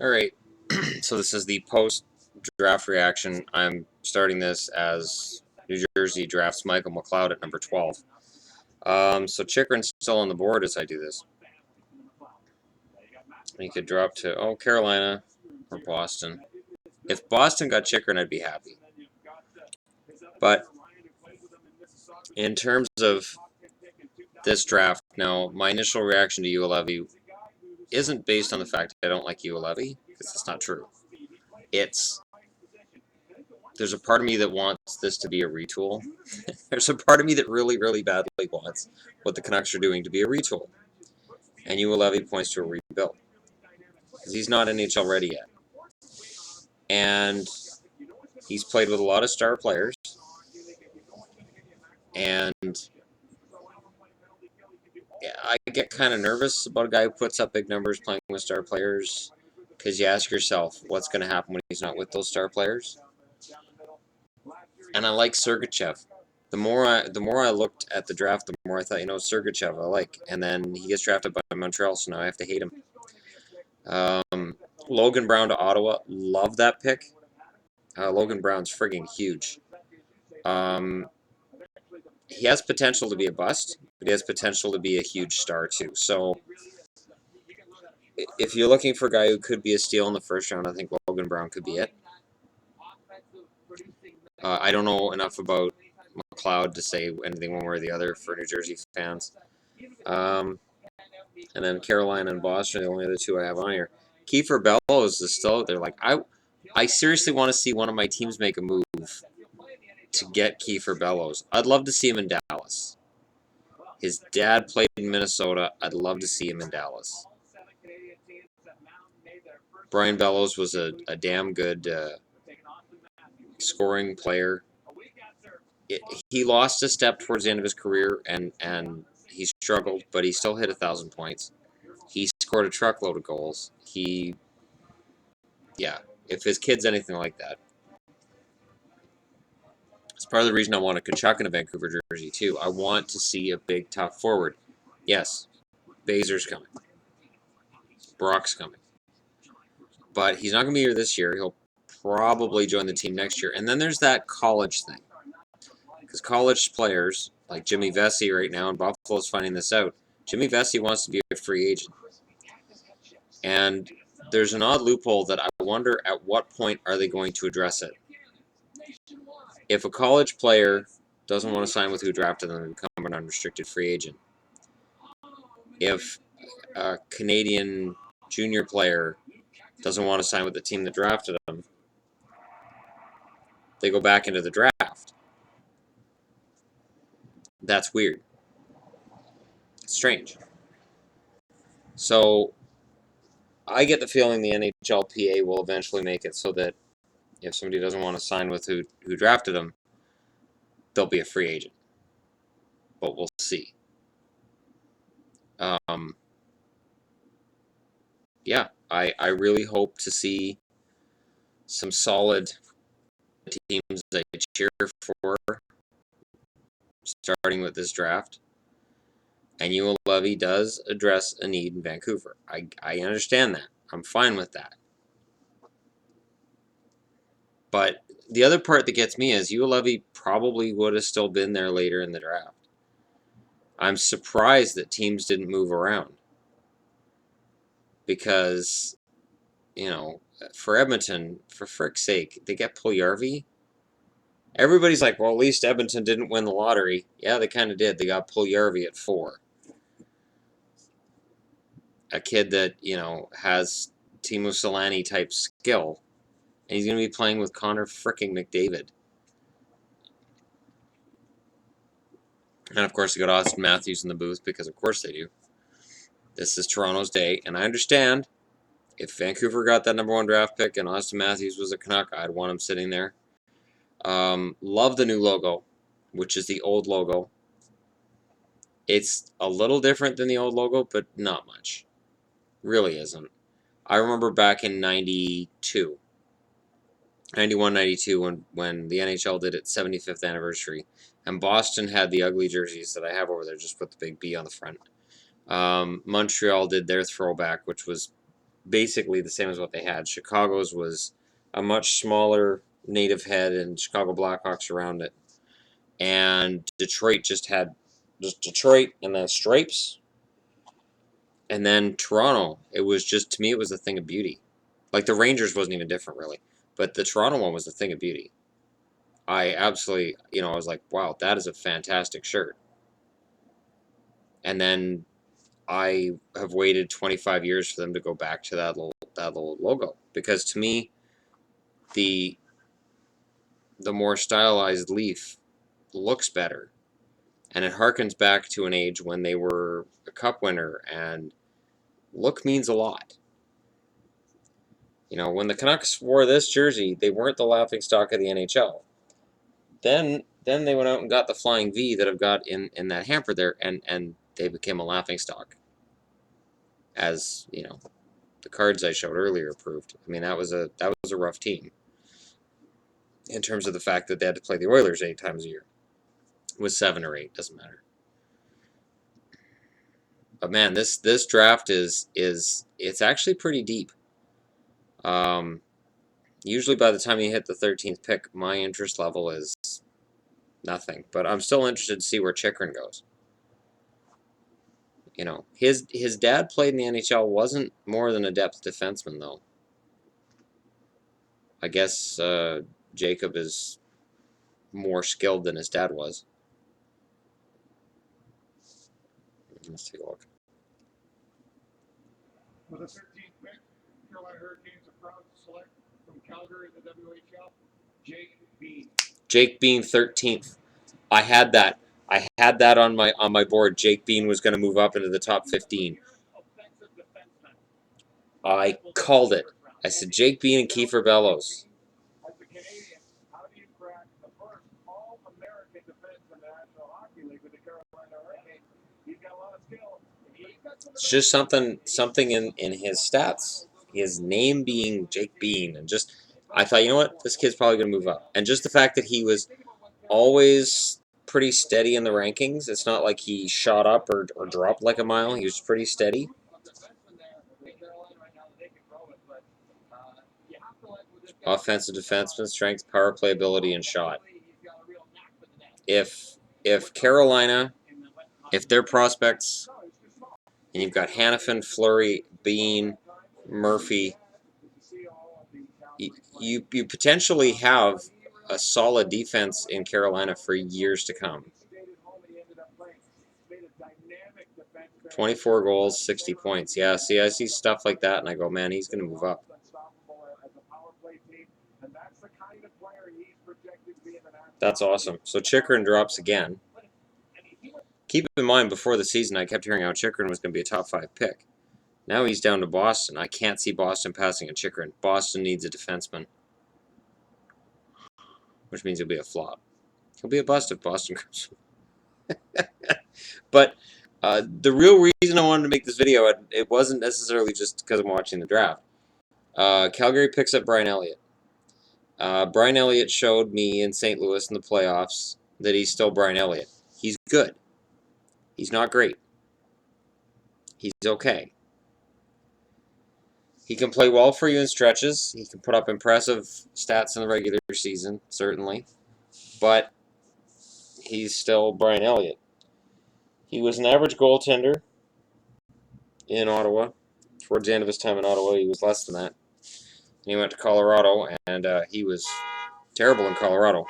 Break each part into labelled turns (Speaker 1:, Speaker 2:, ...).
Speaker 1: Alright, so this is the post-draft reaction. I'm starting this as New Jersey drafts Michael McLeod at number 12. So Chikrin's still on the board as I do this. He could drop to, Carolina or Boston. If Boston got Chikrin, I'd be happy. But in terms of this draft, now, my initial reaction to Ulevy isn't based on the fact that I don't like Ulevy, because that's not true. There's a part of me that wants this to be a retool. There's a part of me that really, really badly wants what the Canucks are doing to be a retool. And Ulevy points to a rebuild. Because he's not NHL ready yet. And he's played with a lot of star players. And I get kind of nervous about a guy who puts up big numbers playing with star players. Because you ask yourself, what's going to happen when he's not with those star players? And I like Sergachev. The more I looked at the draft, the more I thought, Sergachev I like. And then he gets drafted by Montreal, so now I have to hate him. Logan Brown to Ottawa. Love that pick. Logan Brown's friggin' huge. He has potential to be a bust, but he has potential to be a huge star too. So if you're looking for a guy who could be a steal in the first round, I think Logan Brown could be it. I don't know enough about McLeod to say anything one way or the other for New Jersey fans. And then Carolina and Boston are the only other two I have on here. Kiefer Bellows is still out there. Like, I seriously want to see one of my teams make a move to get Kiefer Bellows. I'd love to see him in Dallas. His dad played in Minnesota. I'd love to see him in Dallas. Brian Bellows was a damn good scoring player. He lost a step towards the end of his career, and he struggled, but he still hit 1,000 points. He scored a truckload of goals. If his kid's anything like that. It's part of the reason I want a Tkachuk in a Vancouver jersey, too. I want to see a big, tough forward. Yes, Bazer's coming. Brock's coming. But he's not going to be here this year. He'll probably join the team next year. And then there's that college thing. Because college players, like Jimmy Vesey right now, and Buffalo's finding this out, Jimmy Vesey wants to be a free agent. And there's an odd loophole that I wonder at what point are they going to address it. If a college player doesn't want to sign with who drafted them and become an unrestricted free agent, if a Canadian junior player doesn't want to sign with the team that drafted them, they go back into the draft. That's weird. It's strange. So I get the feeling the NHLPA will eventually make it so that if somebody doesn't want to sign with who drafted them, they'll be a free agent. But we'll see. I really hope to see some solid teams I cheer for starting with this draft. And Ulevy does address a need in Vancouver. I understand that. I'm fine with that. But the other part that gets me is Ulevy probably would have still been there later in the draft. I'm surprised that teams didn't move around. Because, for Edmonton, for frick's sake, they get Puljujarvi. Everybody's like, well, at least Edmonton didn't win the lottery. Yeah, they kind of did. They got Puljujarvi at 4. A kid that, has Teemu Selanne type skill. And he's going to be playing with Connor fricking McDavid. And, of course, they got Austin Matthews in the booth because, of course, they do. This is Toronto's day. And I understand if Vancouver got that number 1 draft pick and Austin Matthews was a Canuck, I'd want him sitting there. Love the new logo, which is the old logo. It's a little different than the old logo, but not much. Really isn't. I remember back in 91, 92, when the NHL did its 75th anniversary, and Boston had the ugly jerseys that I have over there, just put the big B on the front. Montreal did their throwback, which was basically the same as what they had. Chicago's was a much smaller native head and Chicago Blackhawks around it. And Detroit just had just Detroit and the stripes. And then Toronto, it was just, to me, it was a thing of beauty. Like the Rangers wasn't even different, really. But the Toronto one was a thing of beauty. I absolutely, I was like, wow, that is a fantastic shirt. And then I have waited 25 years for them to go back to that little logo. Because to me, the more stylized Leaf looks better. And it harkens back to an age when they were a cup winner, and look means a lot. When the Canucks wore this jersey, they weren't the laughingstock of the NHL. Then they went out and got the Flying V that I've got in that hamper there, and they became a laughingstock. As the cards I showed earlier proved. I mean, that was a rough team in terms of the fact that they had to play the Oilers 8 times a year. It was 7 or 8, doesn't matter. But man, this draft is it's actually pretty deep. Usually by the time you hit the 13th pick, my interest level is nothing. But I'm still interested to see where Chychrun goes. His dad played in the NHL, wasn't more than a depth defenseman, though. I guess Jacob is more skilled than his dad was. Let's take a look.
Speaker 2: With the 13th pick, Carolina Hurricanes are proud to select from Calgary in the WHL, Jake Bean.
Speaker 1: Jake Bean, 13th. I had that on my board. Jake Bean was going to move up into the top 15. I called it. I said Jake Bean and Kiefer Bellows.
Speaker 2: As a Canadian, how do you crack the first All-American defense in the National Hockey League with the Carolina Hurricanes? He's got a lot of skill.
Speaker 1: It's just something in his stats. His name being Jake Bean, and just I thought, you know what, this kid's probably going to move up. And just the fact that he was always pretty steady in the rankings. It's not like he shot up or dropped like a mile. He was pretty steady. Offensive defenseman, strength, power play ability, and shot. If Carolina, if their prospects, and you've got Hanifin, Fleury, Bean, Murphy, you potentially have a solid defense in Carolina for years to come. 24 goals, 60 points. Yeah, see, I see stuff like that, and I go, man, he's going to move up. That's awesome. So Chychrun drops again. Keep in mind, before the season, I kept hearing how Chychrun was going to be a top 5 pick. Now he's down to Boston. I can't see Boston passing a Chychrun. Boston needs a defenseman, which means he'll be a flop. He'll be a bust if Boston comes. But the real reason I wanted to make this video, it wasn't necessarily just because I'm watching the draft. Calgary picks up Brian Elliott. Brian Elliott showed me in St. Louis in the playoffs that he's still Brian Elliott. He's good. He's not great. He's okay. He can play well for you in stretches. He can put up impressive stats in the regular season, certainly. But he's still Brian Elliott. He was an average goaltender in Ottawa. Towards the end of his time in Ottawa, he was less than that. He went to Colorado, and he was terrible in Colorado.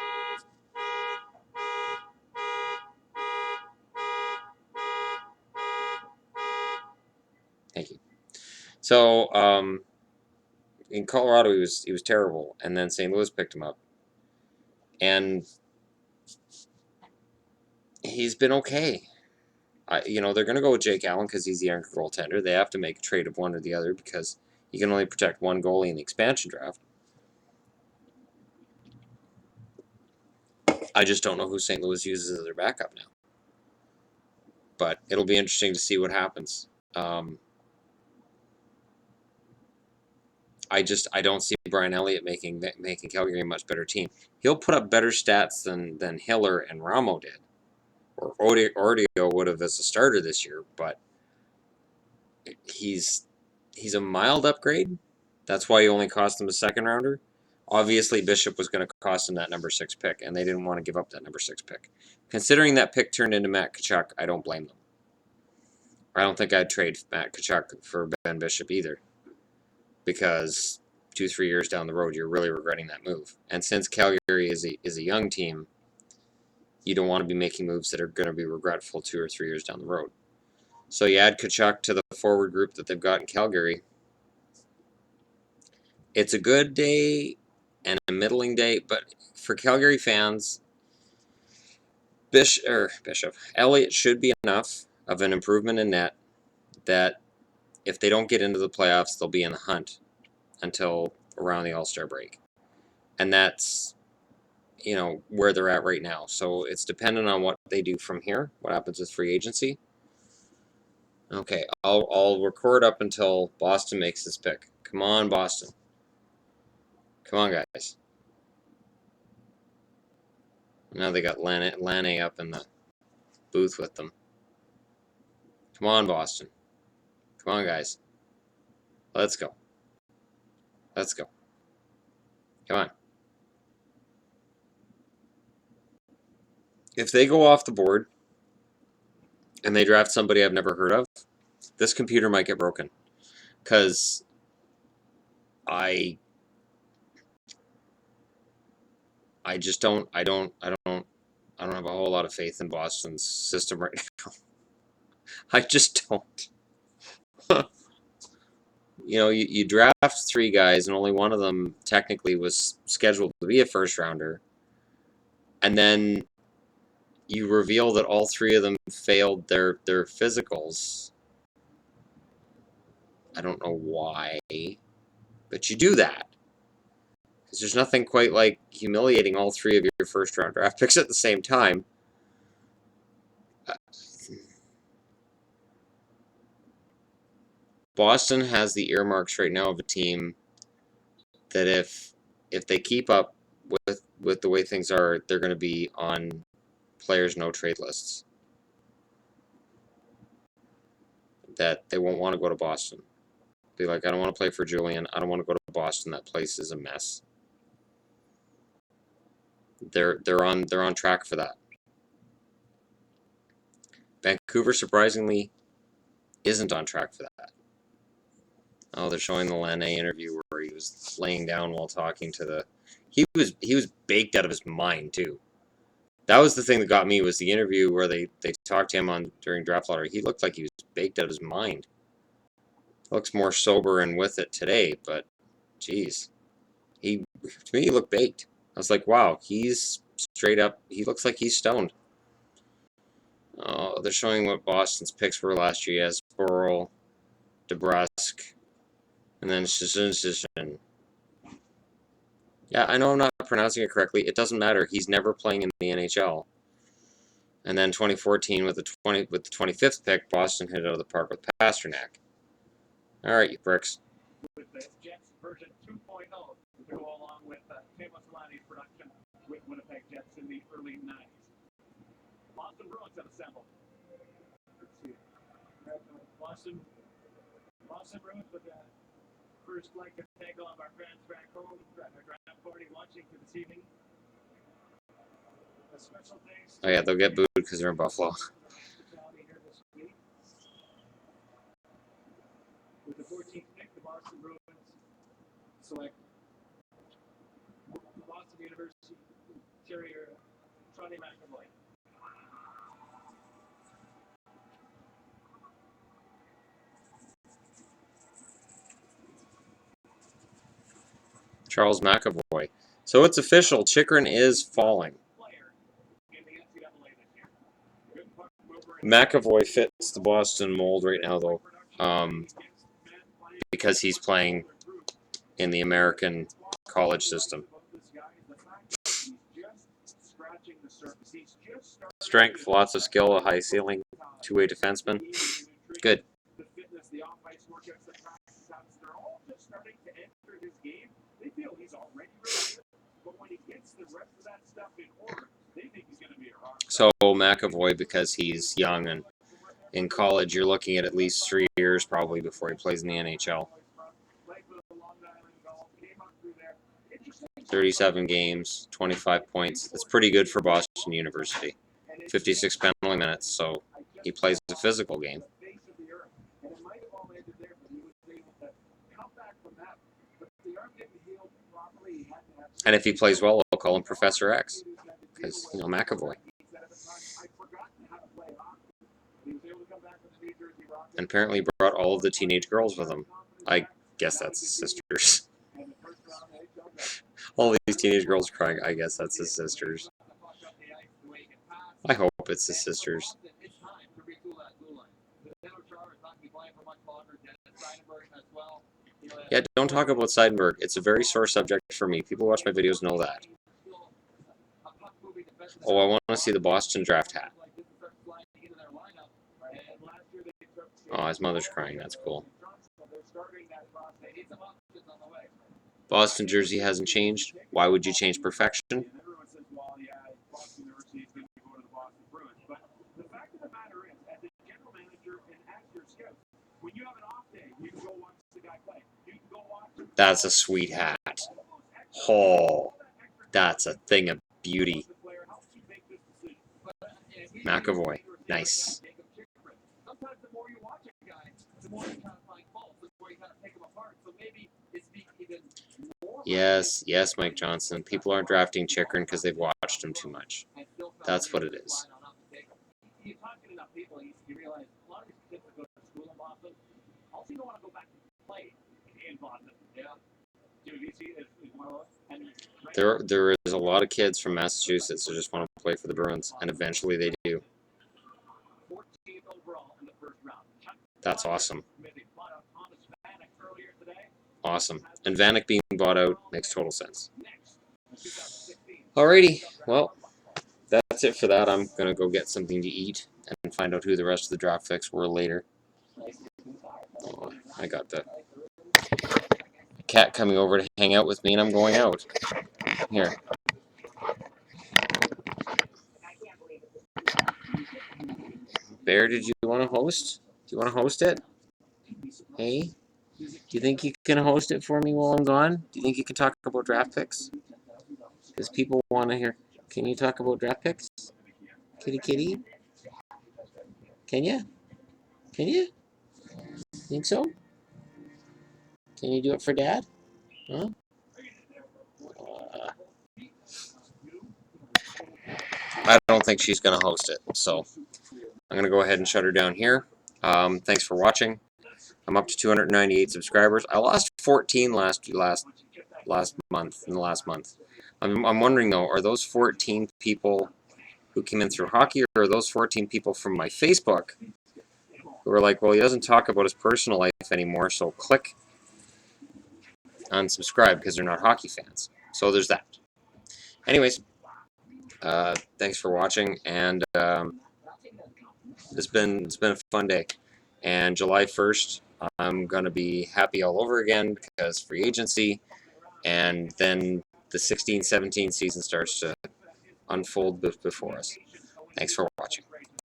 Speaker 1: Thank you. So, in Colorado, he was terrible, and then St. Louis picked him up, and he's been okay. They're going to go with Jake Allen because he's the younger goaltender. They have to make a trade of one or the other because you can only protect one goalie in the expansion draft. I just don't know who St. Louis uses as their backup now. But it'll be interesting to see what happens. I don't see Brian Elliott making Calgary a much better team. He'll put up better stats than Hiller and Ramo did, or Ordio would have as a starter this year. But he's he's a mild upgrade. That's why he only cost them a second rounder. Obviously, Bishop was going to cost him that number 6 pick, and they didn't want to give up that number 6 pick. Considering that pick turned into Matt Tkachuk, I don't blame them. I don't think I'd trade Matt Tkachuk for Ben Bishop either, because 2-3 years down the road, you're really regretting that move. And since Calgary is a young team, you don't want to be making moves that are going to be regretful 2 or 3 years down the road. So you add Tkachuk to the forward group that they've got in Calgary. It's a good day and a middling day, but for Calgary fans, Bishop Elliott should be enough of an improvement in net that if they don't get into the playoffs, they'll be in the hunt until around the All-Star break. And that's, where they're at right now. So it's dependent on what they do from here, what happens with free agency. Okay, I'll record up until Boston makes his pick. Come on, Boston. Come on, guys. Now they got Lanne up in the booth with them. Come on, Boston. Come on, guys. Let's go. Let's go. Come on. If they go off the board and they draft somebody I've never heard of, this computer might get broken. Because I just don't have a whole lot of faith in Boston's system right now. I just don't. You draft 3 guys and only one of them technically was scheduled to be a first rounder. And then you reveal that all 3 of them failed their physicals. I don't know why, but you do that. Because there's nothing quite like humiliating all 3 of your first round draft picks at the same time. Boston has the earmarks right now of a team that if they keep up with the way things are, they're going to be on players' no trade lists. That they won't want to go to Boston. Be like, I don't want to play for Julian. I don't want to go to Boston. That place is a mess. They're on track for that. Vancouver surprisingly isn't on track for that. Oh, they're showing the Lanne interview where he was laying down while talking to the. He was baked out of his mind too. That was the thing that got me, was the interview where they talked to him during draft lottery. He looked like he was baked out of his mind. Looks more sober and with it today, but geez, to me he looked baked. I was like, wow, he's straight up. He looks like he's stoned. Oh, they're showing what Boston's picks were last year. Yes, Burrow, DeBrusque, and then Shizhin. Yeah, I know I'm not pronouncing it correctly. It doesn't matter. He's never playing in the NHL. And then 2014 with the 25th pick, Boston hit it out of the park with Pasternak. All right, you pricks.
Speaker 2: With the Jets version 2.0 to go along with Amos Lanne's production with Winnipeg Jets in the early 90s. Boston Bruins have assembled. Let's see. Boston Bruins with the first like to thank all of our friends back home at our draft party watching for this evening. A special thanks.
Speaker 1: Oh yeah, they'll get booed because they're in Buffalo.
Speaker 2: With the 14th pick, the Boston Bruins select Boston University Terrier Charlie McAvoy.
Speaker 1: Charles McAvoy. So it's official. Chychrun is falling. McAvoy fits the Boston mold right now, though, because he's playing in the American college system. Strength, lots of skill, a high ceiling, two-way defenseman. Good. So McAvoy, because he's young and In college, you're looking at least 3 years probably before he plays in the NHL. 37 games, 25 points. That's pretty good for Boston University. 56 penalty minutes, so he plays a physical game. And if he plays well, we'll call him Professor X, because, you know, McAvoy. And apparently brought all of the teenage girls with him. I guess that's his sisters. All these teenage girls crying, I guess that's his sisters. I hope it's his sisters. Yeah, don't talk about Seidenberg. It's a very sore subject for me. People who watch my videos know that. Oh, I want to see the Boston draft hat. Oh, his mother's crying. That's cool. Boston jersey hasn't changed. Why would you change perfection? That's a sweet hat. Oh, that's a thing of beauty. McAvoy. Nice. Yes, yes, Mike Johnson. People aren't drafting Chikrin because they've watched him too much. That's what it is. There is a lot of kids from Massachusetts who just want to play for the Bruins, and eventually they do. That's awesome. Awesome. And Vanek being bought out makes total sense. Alrighty, well, that's it for that. I'm going to go get something to eat and find out who the rest of the draft picks were later. Oh, I got the cat coming over to hang out with me, and I'm going out. Here. Bear, did you want to host? Do you want to host it? Hey? Do you think you can host it for me while I'm gone? Do you think you can talk about draft picks? Because people want to hear. Can you talk about draft picks? Kitty kitty? Can you? Can you? Think so? Can you do it for Dad? Huh? I don't think she's going to host it, so I'm going to go ahead and shut her down here. Thanks for watching. I'm up to 298 subscribers. I lost 14 last month. In the last month, I'm wondering though, are those 14 people who came in through hockey, or are those 14 people from my Facebook who are like, well, he doesn't talk about his personal life anymore, so click unsubscribe because they're not hockey fans. So there's that. Anyways, thanks for watching, and it's been a fun day. And July 1st, I'm gonna be happy all over again because free agency, and then the 16-17 season starts to unfold before us. Thanks for watching.